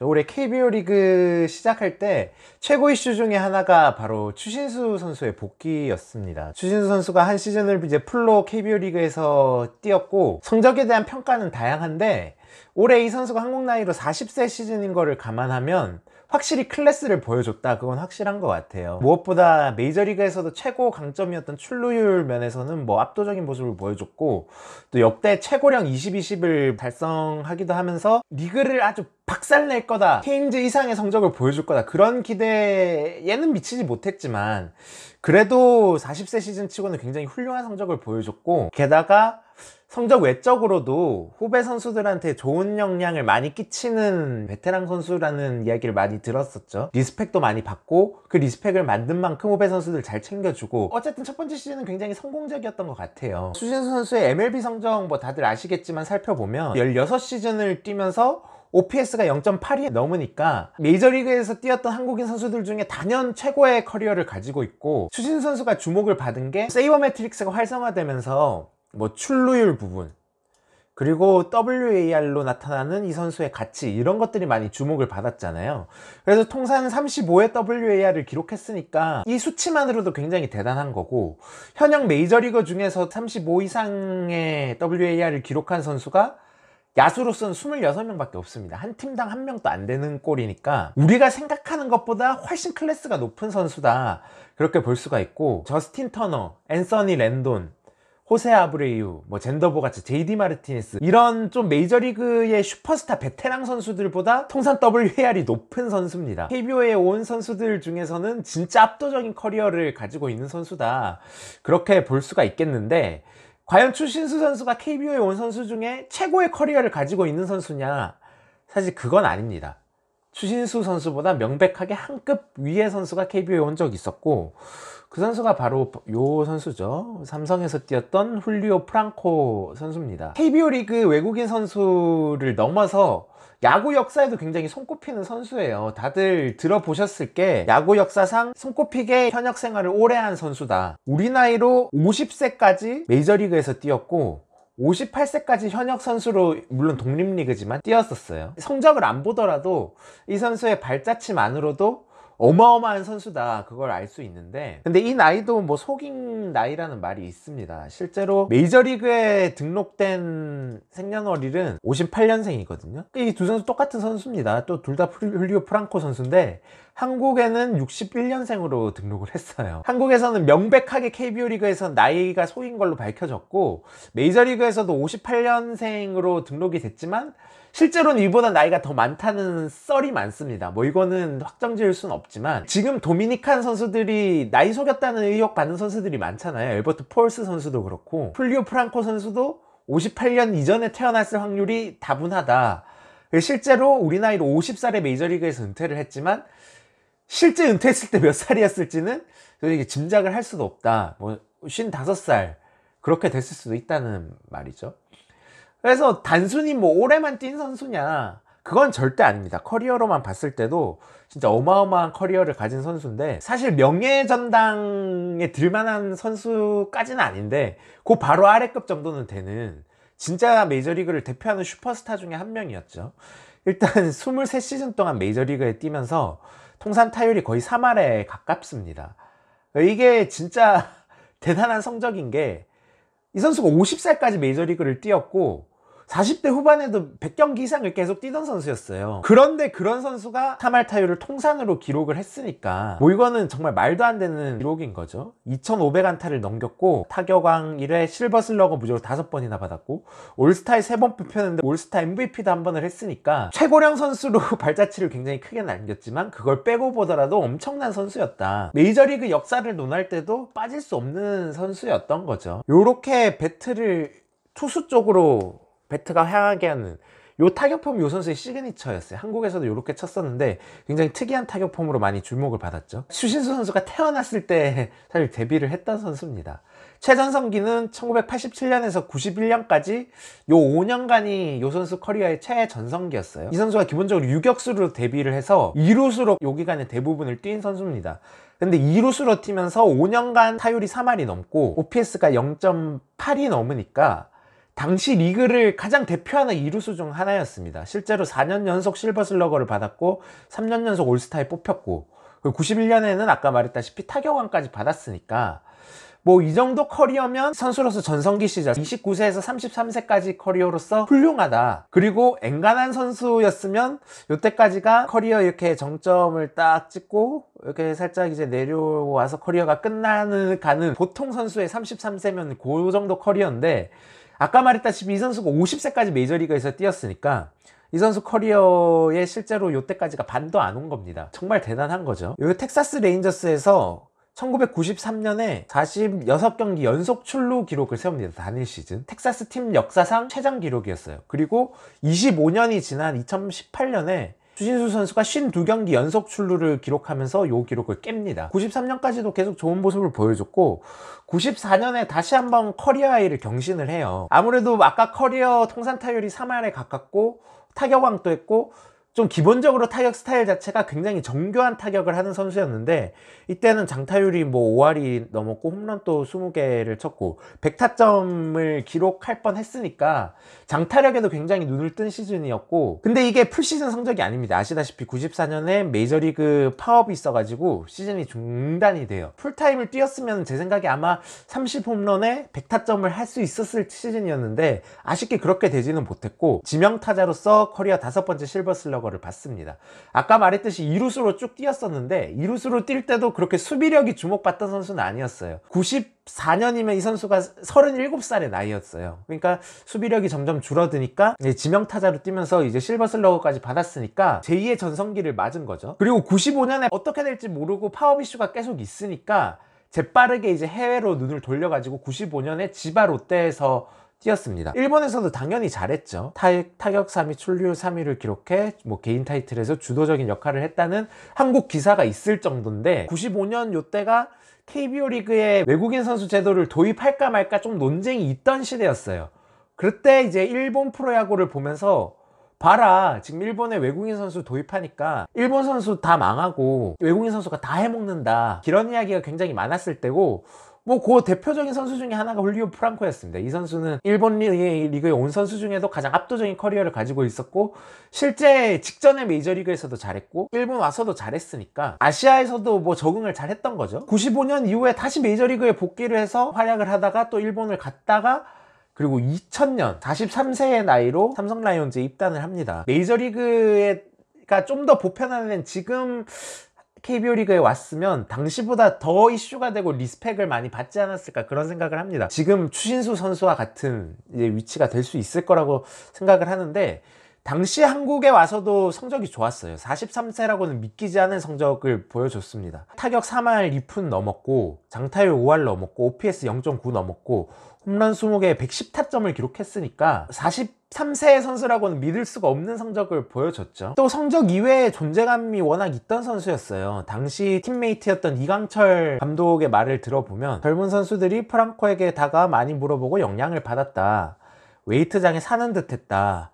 올해 KBO 리그 시작할 때 최고 이슈 중에 하나가 바로 추신수 선수의 복귀였습니다. 추신수 선수가 한 시즌을 이제 풀로 KBO 리그에서 뛰었고, 성적에 대한 평가는 다양한데 올해 이 선수가 한국 나이로 40세 시즌인 거를 감안하면 확실히 클래스를 보여줬다, 그건 확실한 것 같아요. 무엇보다 메이저리그에서도 최고 강점이었던 출루율 면에서는 압도적인 모습을 보여줬고, 또 역대 최고령 20-20을 달성하기도 하면서 리그를 아주 박살낼 거다, 케인즈 이상의 성적을 보여줄 거다, 그런 기대에는 미치지 못했지만 그래도 40세 시즌 치고는 굉장히 훌륭한 성적을 보여줬고, 게다가 성적 외적으로도 후배 선수들한테 좋은 영향을 많이 끼치는 베테랑 선수라는 이야기를 많이 들었었죠. 리스펙도 많이 받고, 그 리스펙을 만든 만큼 후배 선수들 잘 챙겨주고, 어쨌든 첫 번째 시즌은 굉장히 성공적이었던 것 같아요. 추신수 선수의 MLB 성적 다들 아시겠지만 살펴보면 16시즌을 뛰면서 OPS가 0.8이 넘으니까 메이저리그에서 뛰었던 한국인 선수들 중에 단연 최고의 커리어를 가지고 있고, 추신수 선수가 주목을 받은 게 세이버 매트릭스가 활성화되면서 출루율 부분, 그리고 WAR로 나타나는 이 선수의 가치, 이런 것들이 많이 주목을 받았잖아요. 그래서 통산 35의 WAR을 기록했으니까 이 수치만으로도 굉장히 대단한 거고, 현역 메이저리거 중에서 35 이상의 WAR을 기록한 선수가 야수로서는 26명밖에 없습니다. 한 팀당 한 명도 안 되는 꼴이니까 우리가 생각하는 것보다 훨씬 클래스가 높은 선수다, 그렇게 볼 수가 있고, 저스틴 터너, 앤서니 랜돈, 호세 아브레유, 젠더보 같이 JD 마르티네스, 이런 좀 메이저리그의 슈퍼스타 베테랑 선수들보다 통산 WAR이 높은 선수입니다. KBO에 온 선수들 중에서는 진짜 압도적인 커리어를 가지고 있는 선수다, 그렇게 볼 수가 있겠는데, 과연 추신수 선수가 KBO에 온 선수 중에 최고의 커리어를 가지고 있는 선수냐? 사실 그건 아닙니다. 추신수 선수보다 명백하게 한 급 위의 선수가 KBO에 온 적이 있었고, 그 선수가 바로 요 선수죠. 삼성에서 뛰었던 훌리오 프랑코 선수입니다. KBO 리그 외국인 선수를 넘어서 야구 역사에도 굉장히 손꼽히는 선수예요. 다들 들어보셨을 게, 야구 역사상 손꼽히게 현역 생활을 오래 한 선수다. 우리 나이로 50세까지 메이저리그에서 뛰었고 58세까지 현역 선수로, 물론 독립리그지만 뛰었었어요. 성적을 안 보더라도 이 선수의 발자취만으로도 어마어마한 선수다, 그걸 알 수 있는데, 근데 이 나이도 속인 나이라는 말이 있습니다. 실제로 메이저리그에 등록된 생년월일은 58년생이거든요 이 두 선수 똑같은 선수입니다. 또 둘 다 훌리오 프랑코 선수인데 한국에는 61년생으로 등록을 했어요. 한국에서는 명백하게 KBO 리그에서 나이가 속인 걸로 밝혀졌고, 메이저리그에서도 58년생으로 등록이 됐지만 실제로는 이보다 나이가 더 많다는 썰이 많습니다. 이거는 확정 지을 수는 없지만, 지금 도미니칸 선수들이 나이 속였다는 의혹 받는 선수들이 많잖아요. 엘버트 폴스 선수도 그렇고, 훌리오 프랑코 선수도 58년 이전에 태어났을 확률이 다분하다. 실제로 우리 나이로 50살에 메이저리그에서 은퇴를 했지만 실제 은퇴했을 때 몇 살이었을지는 솔직히 짐작을 할 수도 없다. 55살 그렇게 됐을 수도 있다는 말이죠. 그래서 단순히 오래만 뛴 선수냐, 그건 절대 아닙니다. 커리어로만 봤을 때도 진짜 어마어마한 커리어를 가진 선수인데, 사실 명예전당에 들만한 선수까지는 아닌데 그 바로 아래급 정도는 되는 진짜 메이저리그를 대표하는 슈퍼스타 중에 한 명이었죠. 일단 23시즌 동안 메이저리그에 뛰면서 통산 타율이 거의 3할에 가깝습니다. 이게 진짜 대단한 성적인 게, 이 선수가 50살까지 메이저리그를 뛰었고 40대 후반에도 100경기 이상을 계속 뛰던 선수였어요. 그런데 그런 선수가 3할 타율을 통산으로 기록을 했으니까 이거는 정말 말도 안 되는 기록인 거죠. 2500안타를 넘겼고, 타격왕 1회, 실버슬러거 무조건 5번이나 받았고, 올스타에 3번 뽑혔는데 올스타 MVP도 한 번을 했으니까 최고령 선수로 발자취를 굉장히 크게 남겼지만, 그걸 빼고 보더라도 엄청난 선수였다. 메이저리그 역사를 논할 때도 빠질 수 없는 선수였던 거죠. 요렇게 배트를 투수 쪽으로 배트가 향하게 하는 요 타격폼이 요 선수의 시그니처였어요. 한국에서도 요렇게 쳤었는데 굉장히 특이한 타격폼으로 많이 주목을 받았죠. 추신수 선수가 태어났을 때 사실 데뷔를 했던 선수입니다. 최전성기는 1987년에서 91년까지 요 5년간이 요 선수 커리어의 최전성기였어요. 이 선수가 기본적으로 유격수로 데뷔를 해서 2루수로 요 기간의 대부분을 뛴 선수입니다. 근데 2루수로 뛰면서 5년간 타율이 3할이 넘고 OPS가 0.8이 넘으니까 당시 리그를 가장 대표하는 이루수 중 하나였습니다. 실제로 4년 연속 실버슬러거를 받았고 3년 연속 올스타에 뽑혔고 91년에는 아까 말했다시피 타격왕까지 받았으니까 뭐 이 정도 커리어면 선수로서 전성기 시절 29세에서 33세까지 커리어로서 훌륭하다. 그리고 엔간한 선수였으면 이때까지가 커리어 이렇게 정점을 딱 찍고 이렇게 살짝 이제 내려와서 커리어가 가는 보통 선수의 33세면 그 정도 커리어인데, 아까 말했다시피 이 선수가 50세까지 메이저리그에서 뛰었으니까 이 선수 커리어에 실제로 이때까지가 반도 안 온 겁니다. 정말 대단한 거죠. 여기 텍사스 레인저스에서 1993년에 46경기 연속 출루 기록을 세웁니다. 단일 시즌. 텍사스 팀 역사상 최장 기록이었어요. 그리고 25년이 지난 2018년에 추신수 선수가 52경기 연속 출루를 기록하면서 이 기록을 깹니다. 93년까지도 계속 좋은 모습을 보여줬고 94년에 다시 한번 커리어 하이를 경신을 해요. 아무래도 아까 커리어 통산 타율이 3할에 가깝고 타격왕도 했고 좀 기본적으로 타격 스타일 자체가 굉장히 정교한 타격을 하는 선수였는데, 이때는 장타율이 뭐 5할이 넘었고 홈런도 20개를 쳤고 100타점을 기록할 뻔 했으니까 장타력에도 굉장히 눈을 뜬 시즌이었고, 근데 이게 풀시즌 성적이 아닙니다. 아시다시피 94년에 메이저리그 파업이 있어가지고 시즌이 중단이 돼요. 풀타임을 뛰었으면 제 생각에 아마 30홈런에 100타점을 할 수 있었을 시즌이었는데 아쉽게 그렇게 되지는 못했고 지명타자로서 커리어 5번째 실버슬러거 를 받습니다. 아까 말했듯이 이루수로 쭉 뛰었었는데 이루수로 뛸 때도 그렇게 수비력이 주목받던 선수는 아니었어요. 94년이면 이 선수가 37살의 나이였어요. 그러니까 수비력이 점점 줄어드니까 지명타자로 뛰면서 이제 실버슬러거까지 받았으니까 제2의 전성기를 맞은 거죠. 그리고 95년에 어떻게 될지 모르고 파업 이슈가 계속 있으니까 재빠르게 이제 해외로 눈을 돌려가지고 95년에 지바 롯데에서 뛰었습니다. 일본에서도 당연히 잘했죠. 타격 3위, 출루율 3위를 기록해 뭐 개인 타이틀에서 주도적인 역할을 했다는 한국 기사가 있을 정도인데, 95년 요때가 KBO 리그에 외국인 선수 제도를 도입할까 말까 좀 논쟁이 있던 시대였어요. 그때 이제 일본 프로야구를 보면서 봐라, 지금 일본에 외국인 선수 도입하니까 일본 선수 다 망하고 외국인 선수가 다 해먹는다, 이런 이야기가 굉장히 많았을 때고, 뭐 그 대표적인 선수 중에 하나가 훌리오 프랑코였습니다. 이 선수는 일본 리그에 온 선수 중에도 가장 압도적인 커리어를 가지고 있었고 실제 직전에 메이저리그에서도 잘했고 일본 와서도 잘했으니까 아시아에서도 뭐 적응을 잘했던 거죠. 95년 이후에 다시 메이저리그에 복귀를 해서 활약을 하다가 또 일본을 갔다가 그리고 2000년 43세의 나이로 삼성 라이온즈에 입단을 합니다. 메이저리그가 좀 더 보편화된 지금 KBO 리그에 왔으면 당시보다 더 이슈가 되고 리스펙을 많이 받지 않았을까, 그런 생각을 합니다. 지금 추신수 선수와 같은 이제 위치가 될 수 있을 거라고 생각을 하는데, 당시 한국에 와서도 성적이 좋았어요. 43세라고는 믿기지 않은 성적을 보여줬습니다. 타격 3할 2푼 넘었고 장타율 5할 넘었고 OPS 0.9 넘었고 홈런 20개에 110타점을 기록했으니까 43세의 선수라고는 믿을 수가 없는 성적을 보여줬죠. 또 성적 이외에 존재감이 워낙 있던 선수였어요. 당시 팀메이트였던 이강철 감독의 말을 들어보면 젊은 선수들이 프랑코에게 다가 많이 물어보고 영향을 받았다. 웨이트장에 사는 듯 했다.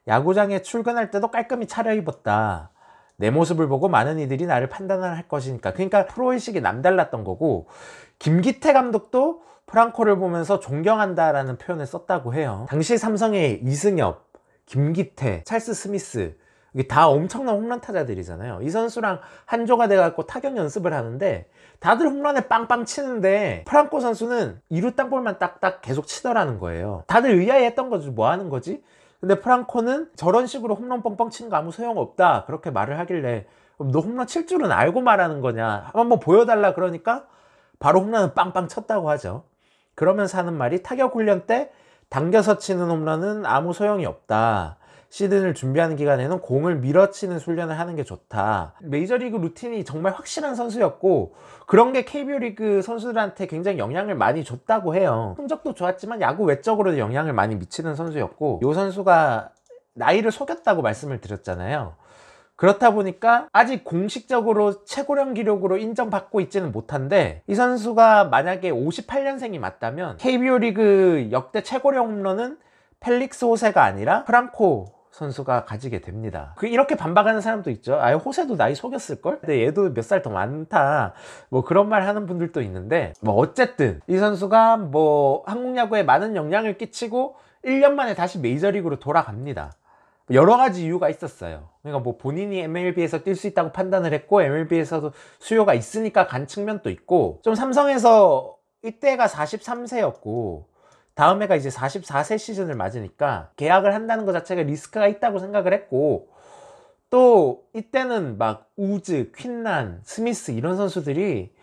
야구장에 출근할 때도 깔끔히 차려입었다. 내 모습을 보고 많은 이들이 나를 판단을 할 것이니까. 그러니까 프로의식이 남달랐던 거고, 김기태 감독도 프랑코를 보면서 존경한다라는 표현을 썼다고 해요. 당시 삼성의 이승엽, 김기태, 찰스 스미스, 이게 다 엄청난 홈런 타자들이잖아요. 이 선수랑 한조가 돼갖고 타격 연습을 하는데 다들 홈런에 빵빵 치는데 프랑코 선수는 2루 땅볼만 딱딱 계속 치더라는 거예요. 다들 의아해했던 거죠. 뭐 하는 거지? 근데 프랑코는 저런 식으로 홈런 뻥뻥 치는 거 아무 소용없다, 그렇게 말을 하길래 그럼 너 홈런 칠 줄은 알고 말하는 거냐, 한번 보여달라 그러니까 바로 홈런을 빵빵 쳤다고 하죠. 그러면서 하는 말이, 타격 훈련 때 당겨서 치는 홈런은 아무 소용이 없다. 시즌을 준비하는 기간에는 공을 밀어치는 훈련을 하는 게 좋다. 메이저리그 루틴이 정말 확실한 선수였고 그런 게 KBO 리그 선수들한테 굉장히 영향을 많이 줬다고 해요. 성적도 좋았지만 야구 외적으로도 영향을 많이 미치는 선수였고, 이 선수가 나이를 속였다고 말씀을 드렸잖아요. 그렇다 보니까 아직 공식적으로 최고령 기록으로 인정받고 있지는 못한데, 이 선수가 만약에 58년생이 맞다면 KBO 리그 역대 최고령 홈런은 펠릭스 호세가 아니라 프랑코 선수가 가지게 됩니다. 이렇게 반박하는 사람도 있죠. 아, 호세도 나이 속였을걸? 근데 얘도 몇 살 더 많다, 뭐 그런 말 하는 분들도 있는데, 뭐 어쨌든 이 선수가 뭐 한국 야구에 많은 영향을 끼치고 1년 만에 다시 메이저리그로 돌아갑니다. 여러 가지 이유가 있었어요. 그러니까 뭐 본인이 MLB에서 뛸 수 있다고 판단을 했고 MLB에서도 수요가 있으니까 간 측면도 있고, 좀 삼성에서 이때가 43세였고 다음 해가 이제 44세 시즌을 맞으니까 계약을 한다는 것 자체가 리스크가 있다고 생각을 했고, 또 이때는 막 우즈, 퀸란, 스미스 이런 선수들이,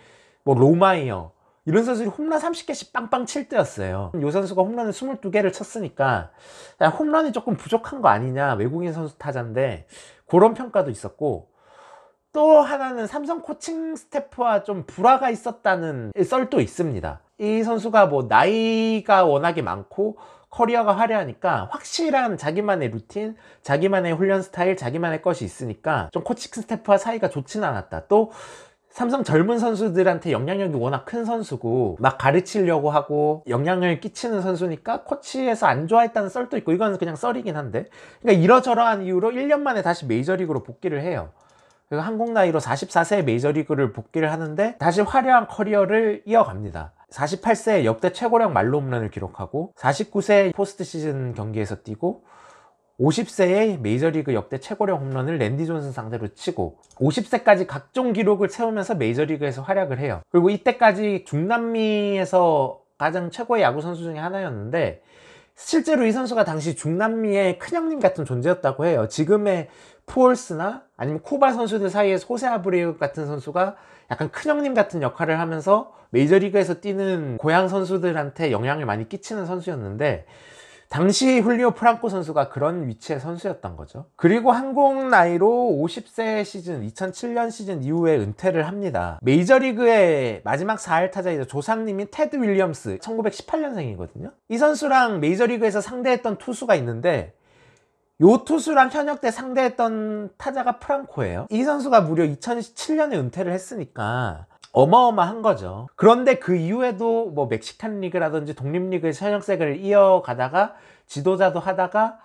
뭐 로마이어 이런 선수들이 홈런 30개씩 빵빵 칠 때였어요. 이 선수가 홈런을 22개를 쳤으니까 홈런이 조금 부족한 거 아니냐, 외국인 선수 타자인데, 그런 평가도 있었고, 또 하나는 삼성 코칭 스태프와 좀 불화가 있었다는 썰도 있습니다. 이 선수가 뭐 나이가 워낙에 많고 커리어가 화려하니까 확실한 자기만의 루틴, 자기만의 훈련 스타일, 자기만의 것이 있으니까 좀 코칭 스태프와 사이가 좋지는 않았다. 또 삼성 젊은 선수들한테 영향력이 워낙 큰 선수고 막 가르치려고 하고 영향을 끼치는 선수니까 코치에서 안 좋아했다는 썰도 있고, 이건 그냥 썰이긴 한데, 그러니까 이러저러한 이유로 1년 만에 다시 메이저리그로 복귀를 해요. 그리고 한국 나이로 44세에 메이저리그를 복귀를 하는데 다시 화려한 커리어를 이어갑니다. 48세에 역대 최고령 말로 홈런을 기록하고, 49세 포스트 시즌 경기에서 뛰고, 50세에 메이저리그 역대 최고령 홈런을 랜디 존슨 상대로 치고, 50세까지 각종 기록을 세우면서 메이저리그에서 활약을 해요. 그리고 이때까지 중남미에서 가장 최고의 야구 선수 중에 하나였는데, 실제로 이 선수가 당시 중남미의 큰형님 같은 존재였다고 해요. 지금의 푸올스나 아니면 쿠바 선수들 사이에서 호세 아브레우 같은 선수가 약간 큰형님 같은 역할을 하면서 메이저리그에서 뛰는 고향 선수들한테 영향을 많이 끼치는 선수였는데, 당시 훌리오 프랑코 선수가 그런 위치의 선수였던 거죠. 그리고 한국 나이로 50세 시즌, 2007년 시즌 이후에 은퇴를 합니다. 메이저리그의 마지막 4할 타자이자 조상님인 테드 윌리엄스, 1918년생이거든요. 이 선수랑 메이저리그에서 상대했던 투수가 있는데, 요 투수랑 현역 때 상대했던 타자가 프랑코예요. 이 선수가 무려 2007년에 은퇴를 했으니까 어마어마한 거죠. 그런데 그 이후에도 뭐 멕시칸 리그라든지 독립리그에서 현역생을 이어가다가 지도자도 하다가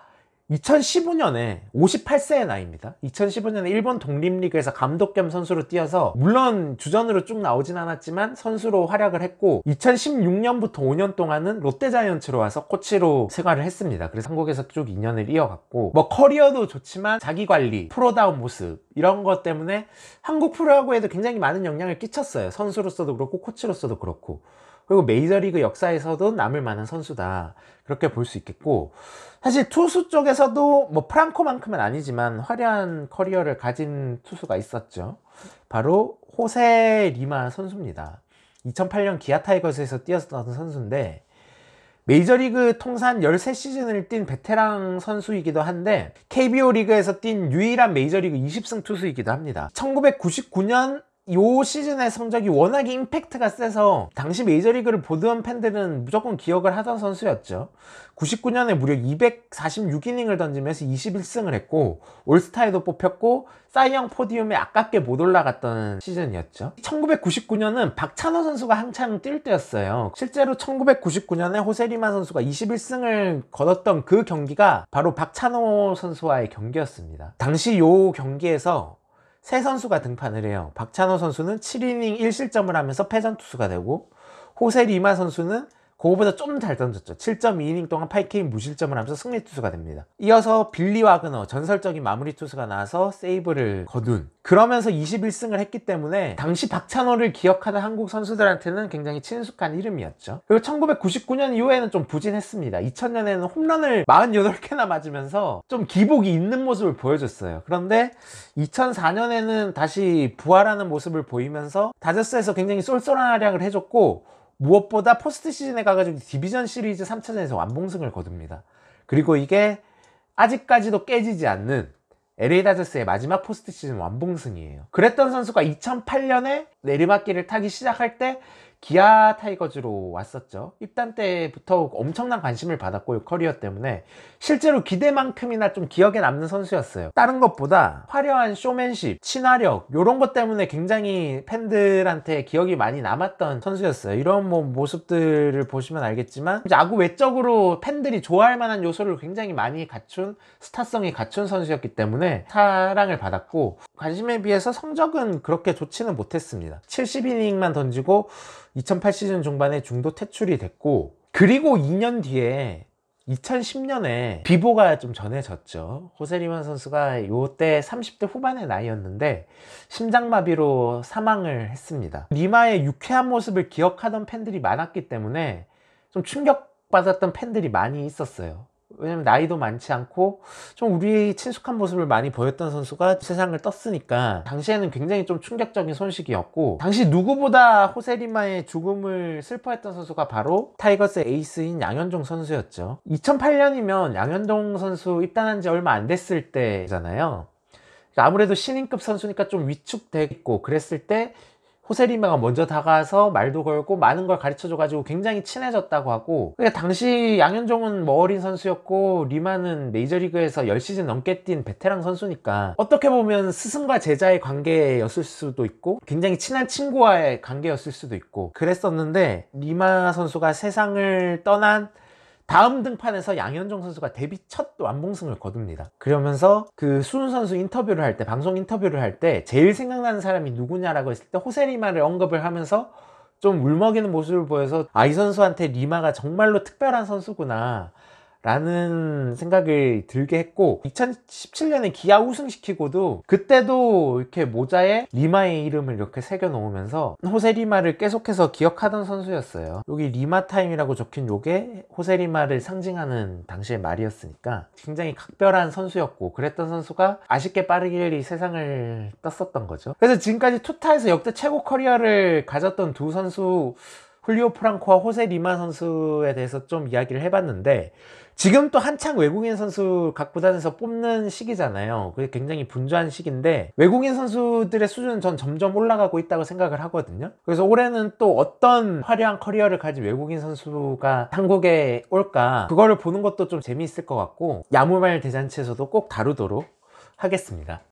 2015년에 58세의 나이입니다. 2015년에 일본 독립리그에서 감독 겸 선수로 뛰어서, 물론 주전으로 쭉 나오진 않았지만 선수로 활약을 했고, 2016년부터 5년 동안은 롯데자이언츠로 와서 코치로 생활을 했습니다. 그래서 한국에서 쭉 2년을 이어갔고, 뭐 커리어도 좋지만 자기관리, 프로다운 모습 이런 것 때문에 한국 프로야구에도 굉장히 많은 영향을 끼쳤어요. 선수로서도 그렇고 코치로서도 그렇고. 그리고 메이저리그 역사에서도 남을 만한 선수다, 그렇게 볼 수 있겠고, 사실 투수 쪽에서도 뭐 프랑코만큼은 아니지만 화려한 커리어를 가진 투수가 있었죠. 바로 호세 리마 선수입니다. 2008년 기아 타이거즈에서 뛰었던 선수인데, 메이저리그 통산 13시즌을 뛴 베테랑 선수이기도 한데 KBO 리그에서 뛴 유일한 메이저리그 20승 투수이기도 합니다. 1999년 요 시즌의 성적이 워낙에 임팩트가 세서 당시 메이저리그를 보던 팬들은 무조건 기억을 하던 선수였죠. 99년에 무려 246이닝을 던지면서 21승을 했고, 올스타에도 뽑혔고, 사이영 포디움에 아깝게 못 올라갔던 시즌이었죠. 1999년은 박찬호 선수가 한창 뛸 때였어요. 실제로 1999년에 호세리마 선수가 21승을 거뒀던 그 경기가 바로 박찬호 선수와의 경기였습니다. 당시 요 경기에서 세 선수가 등판을 해요. 박찬호 선수는 7이닝 1실점을 하면서 패전투수가 되고, 호세 리마 선수는 그거보다 좀 잘 던졌죠. 7.2이닝 동안 8K 무실점을 하면서 승리투수가 됩니다. 이어서 빌리 와그너, 전설적인 마무리 투수가 나와서 세이브를 거둔, 그러면서 21승을 했기 때문에 당시 박찬호를 기억하는 한국 선수들한테는 굉장히 친숙한 이름이었죠. 그리고 1999년 이후에는 좀 부진했습니다. 2000년에는 홈런을 48개나 맞으면서 좀 기복이 있는 모습을 보여줬어요. 그런데 2004년에는 다시 부활하는 모습을 보이면서 다저스에서 굉장히 쏠쏠한 활약을 해줬고, 무엇보다 포스트 시즌에 가가지고 디비전 시리즈 3차전에서 완봉승을 거둡니다. 그리고 이게 아직까지도 깨지지 않는 LA 다저스의 마지막 포스트 시즌 완봉승이에요. 그랬던 선수가 2008년에 내리막길을 타기 시작할 때 기아 타이거즈로 왔었죠. 입단 때부터 엄청난 관심을 받았고, 커리어 때문에 실제로 기대만큼이나 좀 기억에 남는 선수였어요. 다른 것보다 화려한 쇼맨십, 친화력 이런 것 때문에 굉장히 팬들한테 기억이 많이 남았던 선수였어요. 이런 뭐 모습들을 보시면 알겠지만 야구 외적으로 팬들이 좋아할 만한 요소를 굉장히 많이 갖춘, 스타성이 갖춘 선수였기 때문에 사랑을 받았고, 관심에 비해서 성적은 그렇게 좋지는 못했습니다. 70이닝만 던지고 2008 시즌 중반에 중도 퇴출이 됐고, 그리고 2년 뒤에 2010년에 비보가 좀 전해졌죠. 호세 리마 선수가 요때 30대 후반의 나이였는데 심장마비로 사망을 했습니다. 리마의 유쾌한 모습을 기억하던 팬들이 많았기 때문에 좀 충격받았던 팬들이 많이 있었어요. 왜냐면 나이도 많지 않고 좀 우리 친숙한 모습을 많이 보였던 선수가 세상을 떴으니까 당시에는 굉장히 좀 충격적인 소식이었고, 당시 누구보다 호세 리마의 죽음을 슬퍼했던 선수가 바로 타이거스의 에이스인 양현종 선수였죠. 2008년이면 양현종 선수 입단한 지 얼마 안 됐을 때잖아요. 아무래도 신인급 선수니까 좀 위축돼 있고 그랬을 때 호세 리마가 먼저 다가와서 말도 걸고 많은 걸 가르쳐줘가지고 굉장히 친해졌다고 하고, 그러니까 당시 양현종은 뭐 어린 선수였고 리마는 메이저리그에서 10시즌 넘게 뛴 베테랑 선수니까 어떻게 보면 스승과 제자의 관계였을 수도 있고 굉장히 친한 친구와의 관계였을 수도 있고 그랬었는데, 리마 선수가 세상을 떠난 다음 등판에서 양현종 선수가 데뷔 첫 완봉승을 거둡니다. 그러면서 그 수훈 선수 인터뷰를 할 때, 방송 인터뷰를 할 때 제일 생각나는 사람이 누구냐라고 했을 때 호세 리마를 언급을 하면서 좀 울먹이는 모습을 보여서 이 선수한테 리마가 정말로 특별한 선수구나 라는 생각을 들게 했고, 2017년에 기아 우승시키고도 그때도 이렇게 모자에 리마의 이름을 이렇게 새겨 놓으면서 호세 리마를 계속해서 기억하던 선수였어요. 여기 리마 타임이라고 적힌 요게 호세 리마를 상징하는 당시의 말이었으니까 굉장히 각별한 선수였고, 그랬던 선수가 아쉽게 빠르게 세상을 떴었던 거죠. 그래서 지금까지 투타에서 역대 최고 커리어를 가졌던 두 선수 훌리오 프랑코와 호세 리마 선수에 대해서 좀 이야기를 해봤는데, 지금 또 한창 외국인 선수 각 구단에서 뽑는 시기잖아요. 그게 굉장히 분주한 시기인데 외국인 선수들의 수준은 전 점점 올라가고 있다고 생각을 하거든요. 그래서 올해는 또 어떤 화려한 커리어를 가진 외국인 선수가 한국에 올까, 그거를 보는 것도 좀 재미있을 것 같고 야무말 대잔치에서도 꼭 다루도록 하겠습니다.